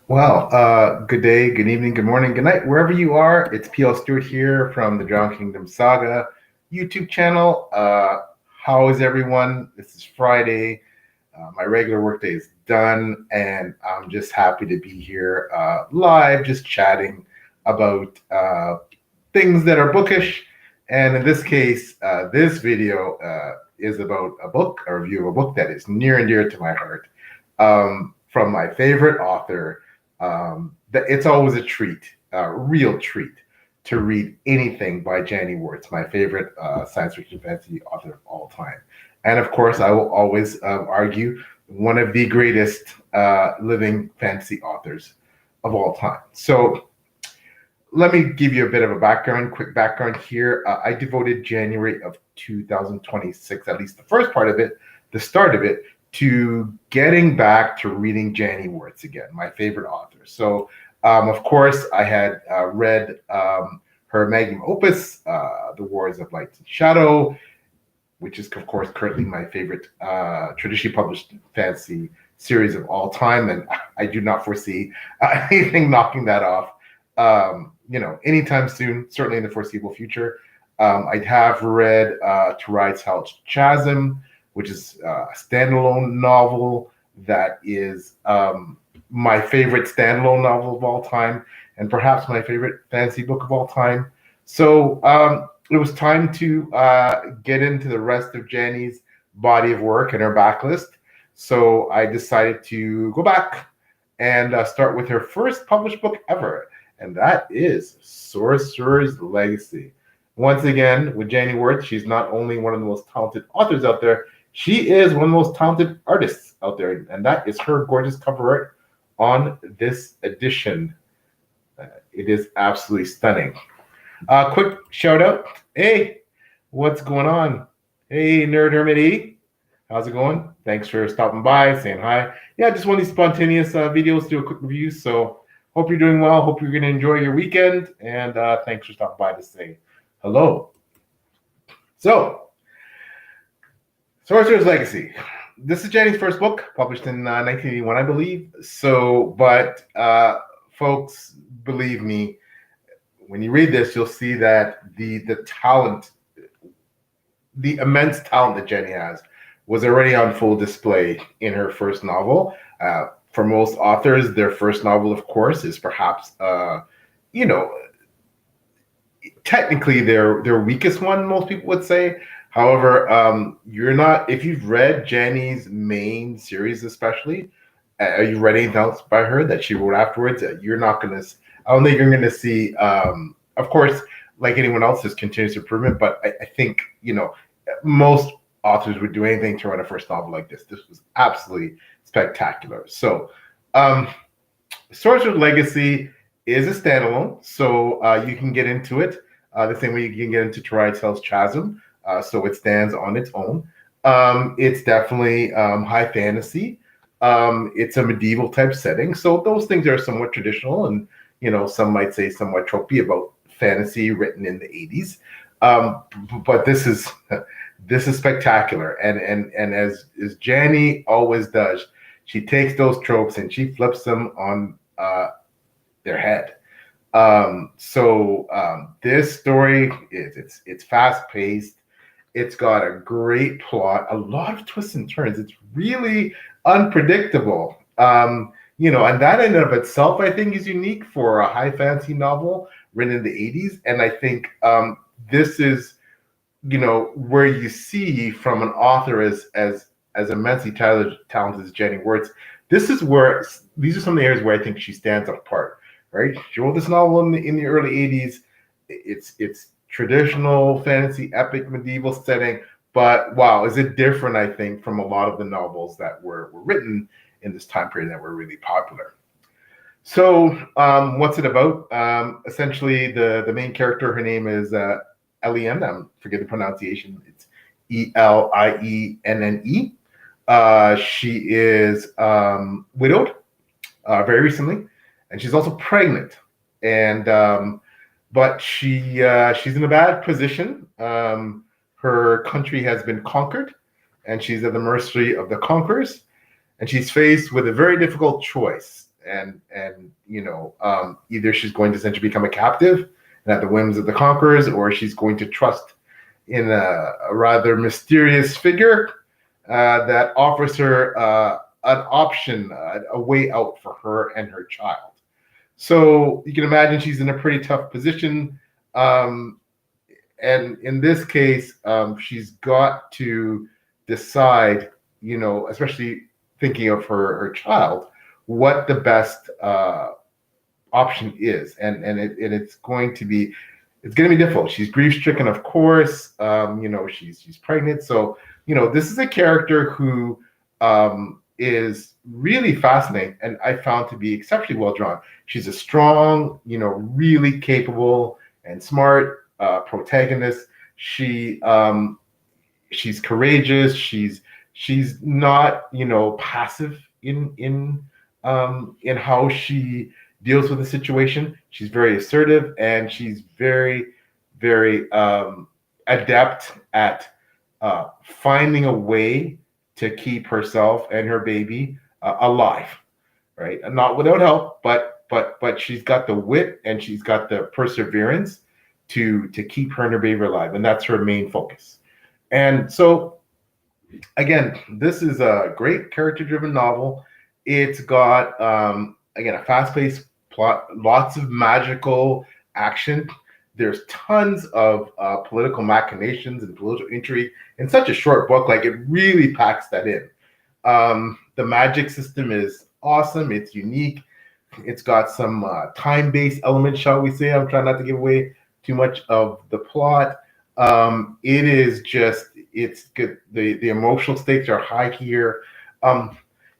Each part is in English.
Good day, good evening, good morning, good night, wherever you are. It's PL Stewart here from the Drown Kingdom Saga YouTube channel. How is everyone? This is Friday. My regular workday is done, and I'm just happy to be here live, just chatting about things that are bookish. And in this case, this video is about a review of a book that is near and dear to my heart, from my favorite author. It's always a treat, a real treat, to read anything by Janny Wurts, my favorite science fiction fantasy author of all time. And of course, I will always argue one of the greatest living fantasy authors of all time. So let me give you a bit of a quick background here. I devoted January of 2026, at least the first part of it, the start of it, to getting back to reading Janny Wurts again, my favorite author. So, of course, I had read her magnum opus, The Wars of Light and Shadow, which is, of course, currently my favorite traditionally published fantasy series of all time, and I do not foresee anything knocking that off, anytime soon, certainly in the foreseeable future. I have read To Ride's Hell's Chasm, which is a standalone novel that is my favorite standalone novel of all time, and perhaps my favorite fantasy book of all time. So it was time to get into the rest of Janny's body of work and her backlist. So I decided to go back and start with her first published book ever, and that is Sorcerer's Legacy. Once again, with Janny Wurts, she's not only one of the most talented authors out there, she is one of the most talented artists out there, and that is her gorgeous cover art on this edition. It is absolutely stunning. Quick shout out. Hey, what's going on? Hey, Raymond E, how's it going? Thanks for stopping by, saying hi. Yeah, just one of these spontaneous videos, do a quick review. So hope you're doing well. Hope you're going to enjoy your weekend. And thanks for stopping by to say hello. So, Sorcerer's Legacy. This is Janny's first book, published in 1981, I believe. So, but folks, believe me, when you read this, you'll see that the talent, the immense talent that Janny has, was already on full display in her first novel. For most authors, their first novel, of course, is perhaps, technically their weakest one, most people would say. However, if you've read Janny's main series, especially, you read anything else by her that she wrote afterwards, you're not going to, I don't think you're going to see, of course, like anyone else, there's continuous improvement, but I think, most authors would do anything to write a first novel like this. This was absolutely spectacular. So, Sorcerer's Legacy is a standalone, so you can get into it the same way you can get into To Ride's Hell's Chasm. So it stands on its own. It's definitely high fantasy. It's a medieval type setting. So those things are somewhat traditional, and some might say somewhat tropey about fantasy written in the 80s. But this is spectacular. And as Janny always does, she takes those tropes and she flips them on their head. This story it's fast paced. It's got a great plot, a lot of twists and turns. It's really unpredictable. And that in and of itself, I think, is unique for a high fantasy novel written in the 80s. And I think this is, where you see from an author as immensely talented as Janny Wurts, these are some of the areas where I think she stands apart, right? She wrote this novel in the early 80s. It's traditional fantasy, epic, medieval setting, but wow, is it different, I think, from a lot of the novels that were written in this time period that were really popular. So what's it about? Essentially, the main character, her name is Elienne. I forget the pronunciation. It's Elienne. She is widowed very recently, and she's also pregnant. And but she's in a bad position. Her country has been conquered, and she's at the mercy of the conquerors. And she's faced with a very difficult choice. and either she's going to essentially become a captive and at the whims of the conquerors, or she's going to trust in a rather mysterious figure that offers her an option, a way out for her and her child. So you can imagine she's in a pretty tough position. And in this case, she's got to decide, especially thinking of her child, what the best option is. And it's going to be difficult. She's grief stricken, of course. She's pregnant. So, this is a character who is really fascinating and I found to be exceptionally well drawn. She's a strong, really capable and smart protagonist. She's courageous. She's not, passive in how she deals with the situation. She's very assertive and she's very, very adept at finding a way to keep herself and her baby alive, right? And not without help, but she's got the wit and she's got the perseverance to keep her and her baby alive, and that's her main focus. And so, again, this is a great character-driven novel. It's got again a fast-paced plot, lots of magical action. There's tons of political machinations and political intrigue in such a short book. Like, it really packs that in. The magic system is awesome. It's unique. It's got some time-based elements, shall we say. I'm trying not to give away too much of the plot. It is just, it's good. The emotional stakes are high here.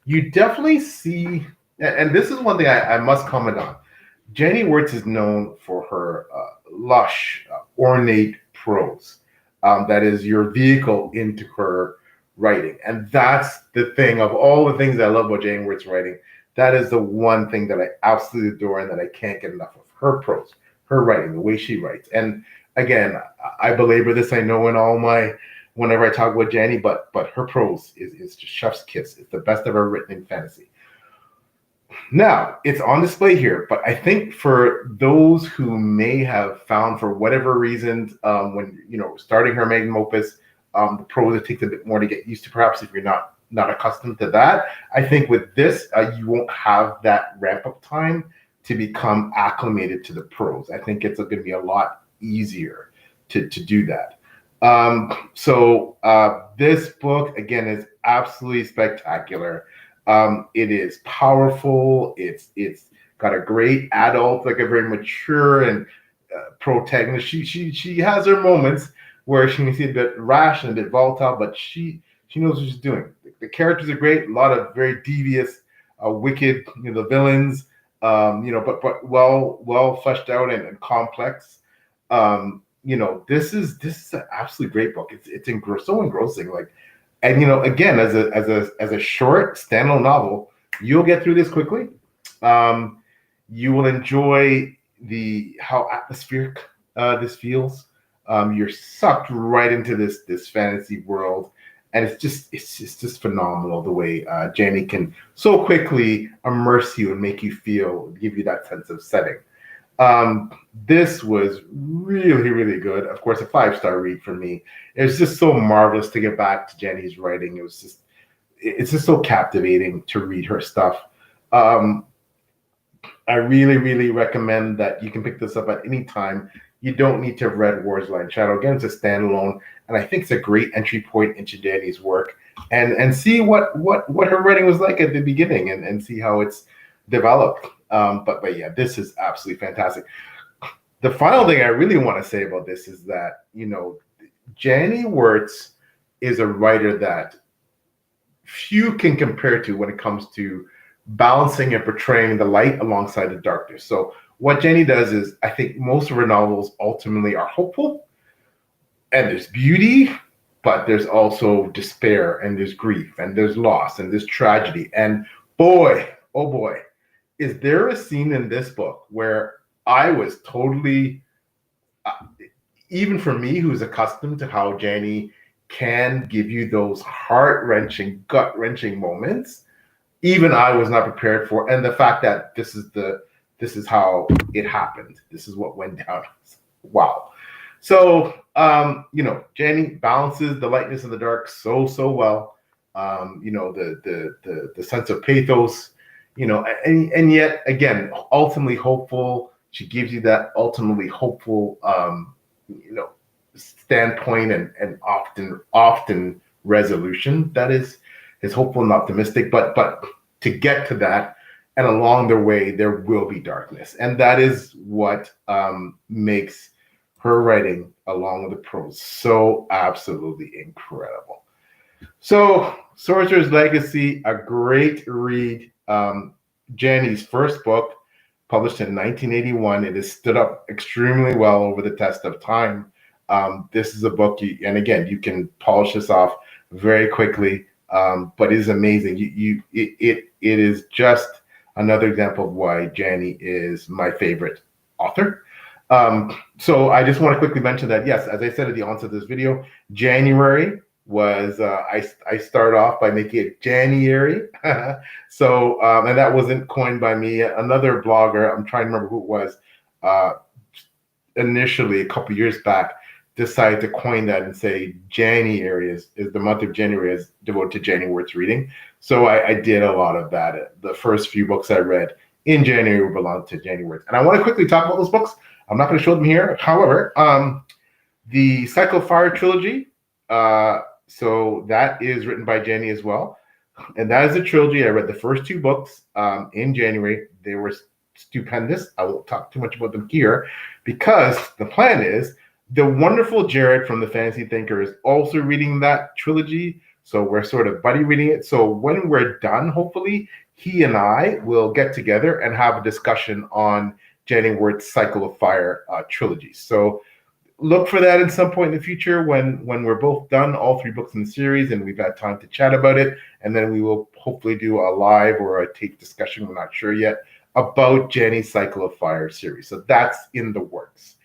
You definitely see, and this is one thing I must comment on. Janny Wurts is known for her lush, ornate prose. That is your vehicle into her writing. And that's the thing, of all the things I love about Janny Wurts' writing, that is the one thing that I absolutely adore and that I can't get enough of. Her prose, her writing, the way she writes. And again, I belabor this, I know, whenever I talk about Janny, but her prose is just chef's kiss. It's the best ever written in fantasy. Now, it's on display here, but I think for those who may have found, for whatever reasons, when starting her magnum opus, the prose, it takes a bit more to get used to, perhaps, if you're not accustomed to that. I think with this, you won't have that ramp-up time to become acclimated to the prose. I think it's going to be a lot easier to do that. So this book, again, is absolutely spectacular. It is powerful. It's got a great adult, like a very mature and protagonist. She has her moments where she may seem a bit rash and a bit volatile, but she knows what she's doing. The characters are great. A lot of very devious, wicked, the villains, but well fleshed out and complex. This is an absolutely great book. It's so engrossing. And again, as a short standalone novel, you'll get through this quickly. You will enjoy how atmospheric this feels. You're sucked right into this fantasy world, and it's just phenomenal the way Janny can so quickly immerse you and make you feel, give you that sense of setting. This was really, really good. Of course, a 5-star read for me. It was just so marvelous to get back to Janny's writing. It's just so captivating to read her stuff. I really, really recommend that you can pick this up at any time. You don't need to have read Wars Line Shadow. Again, it's a standalone, and I think it's a great entry point into Janny's work, and see what her writing was like at the beginning, and see how it's developed. But yeah, this is absolutely fantastic. The final thing I really want to say about this is that, Janny Wurts is a writer that few can compare to when it comes to balancing and portraying the light alongside the darkness. So what Janny does is, I think most of her novels ultimately are hopeful, and there's beauty, but there's also despair, and there's grief, and there's loss, and there's tragedy. And boy, oh boy, is there a scene in this book where I was totally, even for me, who's accustomed to how Janny can give you those heart-wrenching, gut-wrenching moments, even I was not prepared for, and the fact that this is how it happened. This is what went down. Wow. So Janny balances the lightness and the dark so well. The sense of pathos, and yet again, ultimately hopeful. She gives you that ultimately hopeful, standpoint and often resolution that is hopeful and optimistic. But to get to that, and along the way, there will be darkness, and that is what makes her writing along with the prose so absolutely incredible. So, Sorcerer's Legacy, a great read. Janny's first book, published in 1981. It has stood up extremely well over the test of time. This is a book, and again, you can polish this off very quickly, but it is amazing. It is just another example of why Janny is my favorite author. So I just want to quickly mention that, yes, as I said at the onset of this video, January was, I start off by making it January. So, and that wasn't coined by me. Another blogger, I'm trying to remember who it was, initially a couple years back, decided to coin that and say January is the month of January is devoted to Janny Wurts reading. So I did a lot of that. The first few books I read in January belonged to Janny Wurts. And I want to quickly talk about those books. I'm not going to show them here. However, the Cycle of Fire trilogy, so that is written by Janny as well. And that is a trilogy. I read the first two books in January. They were stupendous. I won't talk too much about them here because the plan is the wonderful Jared from the Fantasy Thinker is also reading that trilogy. So we're sort of buddy reading it. So when we're done, hopefully, he and I will get together and have a discussion on Janny Wurts' Cycle of Fire trilogy. So look for that at some point in the future when we're both done, all three books in the series, and we've had time to chat about it. And then we will hopefully do a live or a tape discussion, we're not sure yet, about Janny's Cycle of Fire series. So that's in the works.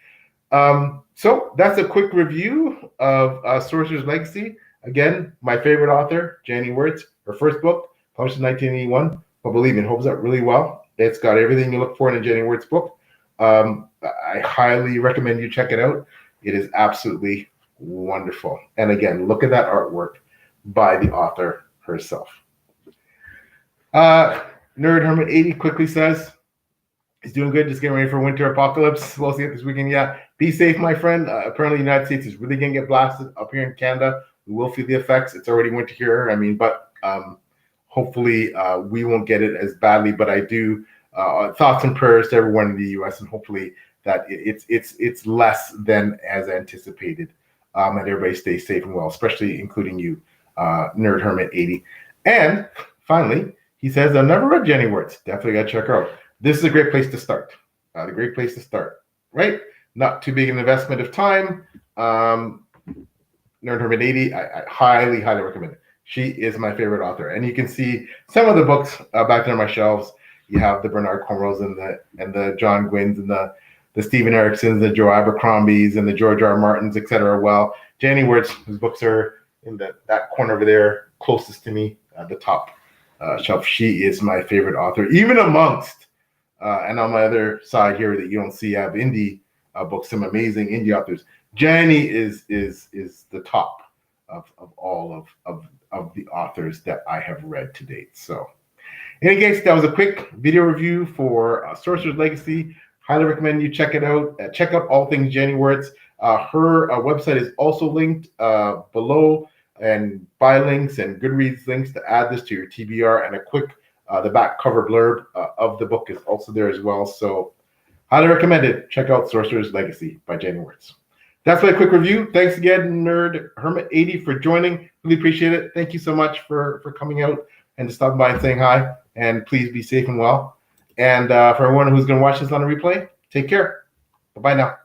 So that's a quick review of Sorcerer's Legacy. Again, my favorite author, Janny Wurts, her first book, published in 1981. But believe me, it holds up really well. It's got everything you look for in a Janny Wurts book. I highly recommend you check it out. It is absolutely wonderful. And again, look at that artwork by the author herself. Nerd Hermit 80 quickly says, he's doing good, just getting ready for winter apocalypse. We'll see it this weekend. Yeah, be safe, my friend. Apparently the United States is really going to get blasted up here in Canada. We will feel the effects. It's already winter here. I mean, but hopefully we won't get it as badly. But I do thoughts and prayers to everyone in the U.S. and hopefully that it's less than as anticipated. And everybody stays safe and well, especially including you, Nerd Hermit 80. And finally, he says, I've never read Janny Wurts. Definitely got to check her out. This is a great place to start. A great place to start, right? Not too big an investment of time. Nerd Hermit 80, I highly, highly recommend it. She is my favorite author. And you can see some of the books back there on my shelves. You have the Bernard Cornwells and the John Gwynns and the Stephen Ericksons, the Joe Abercrombies, and the George R. Martins, etc. Well, Janny Wurts, whose books are in that corner over there, closest to me, the top shelf. She is my favorite author, even amongst, and on my other side here that you don't see, I have indie books, some amazing indie authors. Janny is the top of all of the authors that I have read to date. So, in any case, that was a quick video review for Sorcerer's Legacy. Highly recommend you check it out. Check out all things Janny Wurts. Her website is also linked below, and buy links and Goodreads links to add this to your TBR. And a quick, the back cover blurb of the book is also there as well. So highly recommend it. Check out Sorcerer's Legacy by Janny Wurts. That's my quick review. Thanks again, Nerd Hermit 80, for joining. Really appreciate it. Thank you so much for coming out and just stopping by and saying hi. And please be safe and well. And for everyone who's going to watch this on a replay, take care. Bye-bye now.